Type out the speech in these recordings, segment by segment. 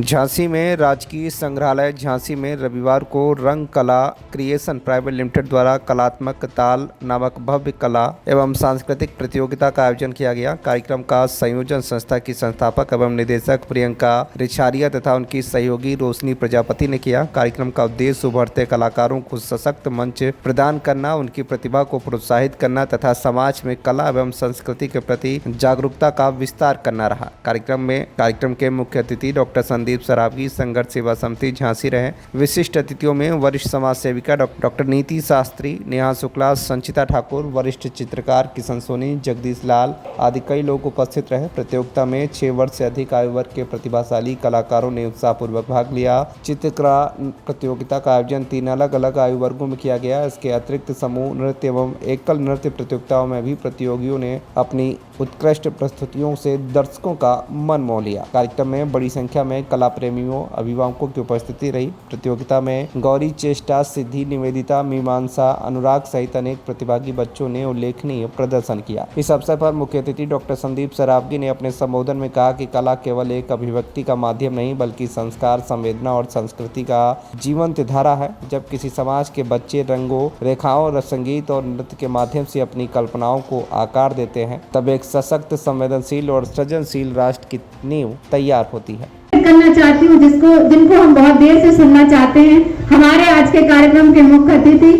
झांसी में राजकीय संग्रहालय झांसी में रविवार को रंग कला क्रिएशन प्राइवेट लिमिटेड द्वारा कलात्मक ताल नामक भव्य कला एवं सांस्कृतिक प्रतियोगिता का आयोजन किया गया। कार्यक्रम का संयोजन संस्था की संस्थापक एवं निदेशक प्रियंका रिछारिया तथा उनकी सहयोगी रोशनी प्रजापति ने किया। कार्यक्रम का उद्देश्य उभरते कलाकारों को सशक्त मंच प्रदान करना, उनकी प्रतिभा को प्रोत्साहित करना तथा समाज में कला एवं संस्कृति के प्रति जागरूकता का विस्तार करना रहा। कार्यक्रम के मुख्य अतिथि डॉक्टर संदीप सरावगी संघर्ष सेवा समिति झांसी रहे। विशिष्ट अतिथियों में वरिष्ठ समाज सेविका डॉक्टर नीति शास्त्री, नेहा शुक्ला, संचिता ठाकुर, वरिष्ठ चित्रकार किशन सोनी, जगदीश लाल आदि कई लोग उपस्थित रहे। प्रतियोगिता में 6 वर्ष से अधिक आयु वर्ग के प्रतिभाशाली कलाकारों ने उत्साहपूर्वक भाग लिया। चित्रकला प्रतियोगिता का आयोजन 3 अलग-अलग आयु वर्गों में किया गया। इसके अतिरिक्त समूह नृत्य एवं एकल नृत्य प्रतियोगिताओं में भी प्रतियोगियों ने अपनी उत्कृष्ट प्रस्तुतियों से दर्शकों का मन मोह लिया। कार्यक्रम में बड़ी संख्या में कला प्रेमियों, अभिभावकों की उपस्थिति रही। प्रतियोगिता में गौरी, चेष्टा, सिद्धि, निवेदिता, मीमांसा, अनुराग सहित अनेक प्रतिभागी बच्चों ने उल्लेखनीय प्रदर्शन किया। इस अवसर पर मुख्य अतिथि डॉक्टर संदीप सरावगी ने अपने संबोधन में कहा कि कला केवल एक अभिव्यक्ति का माध्यम नहीं बल्कि संस्कार, संवेदना और संस्कृति का जीवंत धारा है। जब किसी समाज के बच्चे रंगों, रेखाओं, संगीत और नृत्य के माध्यम से अपनी कल्पनाओं को आकार देते हैं तब एक सशक्त, संवेदनशील और सृजनशील राष्ट्र की नींव तैयार होती है। करना चाहती हूँ जिनको हम बहुत देर से सुनना चाहते हैं। हमारे आज के कार्यक्रम के मुख्य अतिथि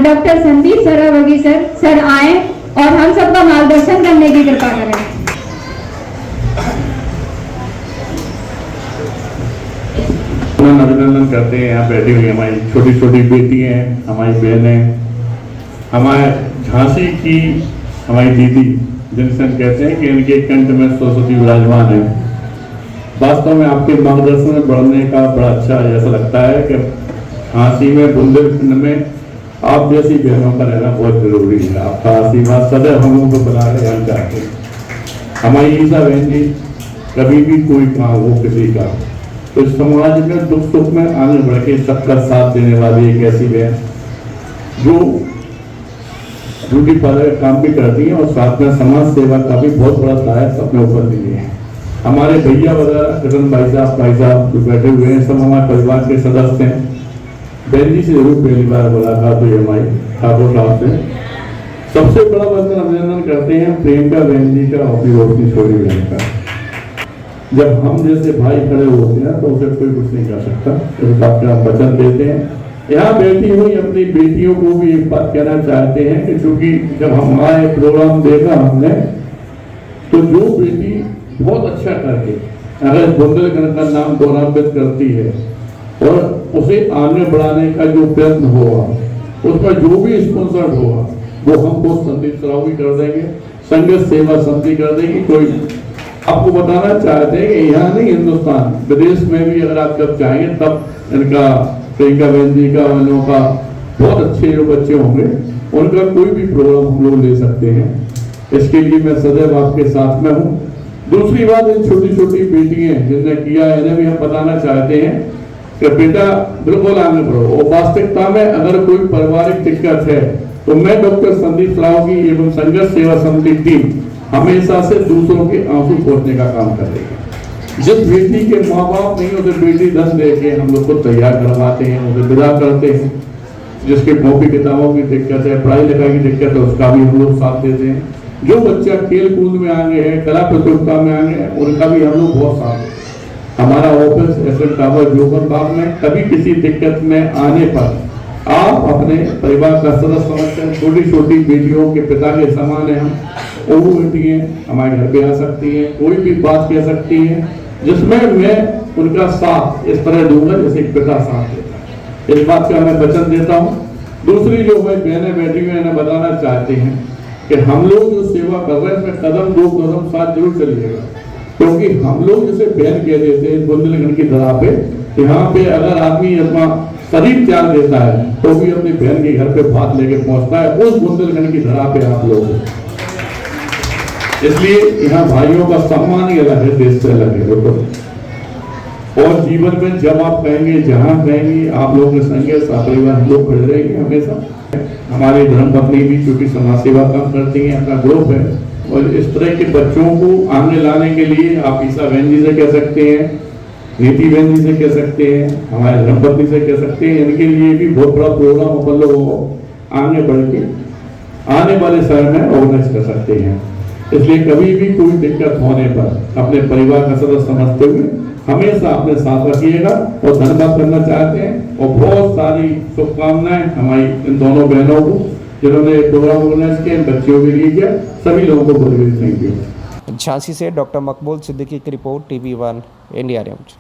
डॉक्टर संदीप सरावगी सर आए और हम सबका मार्गदर्शन करने की कृपा करें। अभिनंदन करते हैं। यहाँ बैठी हुई हमारी छोटी छोटी बेटी हैं, हमारी बहनें, हमारे झांसी की हमारी दीदी जिनसे हम कहते हैं कि इनके कंठ में सरस्वती विराजमान है। वास्तव में आपके मार्गदर्शन में बढ़ने का बड़ा अच्छा ऐसा लगता है कि झांसी में, बुंदेलखंड में आप जैसी बहनों का रहना बहुत जरूरी है। आपका आशीर्वाद सदैव हम लोगों को बना रहना चाहते हैं। हमारी ईसा बहन जी कभी भी कोई काम हो किसी का तो समाज में दुख सुख में आगे बढ़ के सबका साथ देने वाली एक ऐसी बहन जो ब्यूटी पार्लर का काम भी करती है और साथ में समाज सेवा का भी बहुत बड़ा दायित्व अपने ऊपर लिए है। हमारे भैया वगैरह किशन भाई साहब जो बैठे हुए हैं सब हमारे परिवार के सदस्य हैं। बहन जी से जरूर पहली बार मुलाकात हुई हमारी ठाकुर साहब से। सबसे बड़ा वंदन अभिनंदन करते हैं प्रियंका बहन जी का और रोशनी छोड़ी बहन का। जब हम जैसे भाई खड़े होते हैं तो उसे कोई कुछ नहीं कर सकता। इस बात का हम वचन देते हैं। यहाँ बैठी हुई अपनी बेटियों को भी एक बात कहना चाहते हैं कि चूंकि जब हमारे प्रोग्राम देखा हमने तो जो बेटी बहुत अच्छा करके अगर बुंदेलखंड का नाम गौरवान्वित करती है और उसे आगे बढ़ाने का जो प्रयत्न होगा उसका जो भी स्पॉन्सर होगा वो हमको संदीप सरावगी कर देंगे, संघर्ष सेवा समिति कर देगी। कोई आपको बताना चाहते हैं कि यहाँ नहीं हिंदुस्तान विदेश में भी अगर आप जब चाहेंगे तब इनका प्रियंका बहन जी का उन का बहुत अच्छे जो बच्चे होंगे उनका कोई भी प्रोग्राम हम लोग ले सकते हैं। इसके लिए मैं सदैव आपके साथ में हूँ। दूसरी बात, इन छोटी छोटी बेटियां जिनने किया है इन्हें भी हम बताना चाहते हैं कि बेटा बिल्कुल आगे बढ़ो। और वास्तविकता में अगर कोई पारिवारिक दिक्कत है तो मैं डॉक्टर संदीप सरावगी एवं संघर्ष सेवा समिति टीम हमेशा से दूसरों के आंसू पोंछने का काम करेगी। जिस बेटी के माँ बाप नहीं उसे बेटी 10 लेके हम लोग को तैयार करवाते हैं, उसे विदा करते हैं। जिसके कॉपी किताबों की दिक्कत है, पढ़ाई लिखाई की दिक्कत है, उसका भी हम लोग साथ देते हैं। जो बच्चा खेल कूद में आगे है, कला प्रतियोगिता में आगे है, उनका भी हम लोग बहुत साथ देते हैं। हमारा ऑफिस एसएन टावर जोकर बाग में कभी किसी दिक्कत में आने पर आप अपने परिवार का सदस्य समझकर छोटी छोटी बेटियों के पिता के समान है। हम वो बेटियां हमारे घर पे आ सकती हैं, कोई भी बात कह सकती हैं जिसमें मैं उनका साथ इस तरह दूंगा जैसे एक पिता साथ देता है। इस बात का मैं वचन देता हूँ। दूसरी जो हमारी बहनें बैठी हुई इन्हें बताना चाहती हैं कि हम लोग जो सेवा कर रहे हैं इसमें कदम 2 कदम साथ जरूर चलिएगा, क्योंकि हम लोग जैसे बहन कह देते हैं बुंदेलखंड की धरा पे, यहाँ पे अगर आदमी अपना शरीर त्याग देता है तो भी अपनी बहन के घर पे भात लेके पहुंचता है। उस बुंदेलखंड की धरा पे आप लोग, इसलिए यहाँ भाइयों का सम्मान ही अलग है, देश से अलग है। और जीवन में जब आप कहेंगे, जहाँ कहेंगे, आप लोगों के संग परिवार हम लोग खड़े रहेंगे हमेशा। हमारी धर्मपत्नी भी चूंकि समाज सेवा काम करती है, अपना ग्रुप है और इस तरह के बच्चों को आगे लाने के लिए आप ईसा बहन जी से कह सकते हैं नीति बहन जी से कह सकते हैं, हमारे धर्मपत्नी से कह सकते हैं। इनके लिए भी बहुत बड़ा प्रोग्राम अपन लोग आगे बढ़ के आने वाले समय में ऑर्गेनाइज कर सकते हैं। इसलिए कभी भी कोई दिक्कत होने पर अपने परिवार का सदस्य समझते हुए हमेशा अपने साथ रखिएगा। और धन्यवाद करना चाहते हैं और बहुत सारी शुभकामनाएं हमारी इन दोनों बहनों को जिन्होंने प्रोग्राम ऑर्गेनाइज किया, बच्चियों के लिए किया। सभी लोगों को बहुत बहुत थैंक यू। झांसी से डॉक्टर मकबूल सिद्दीकी की रिपोर्ट, TV1 इंडिया न्यूज।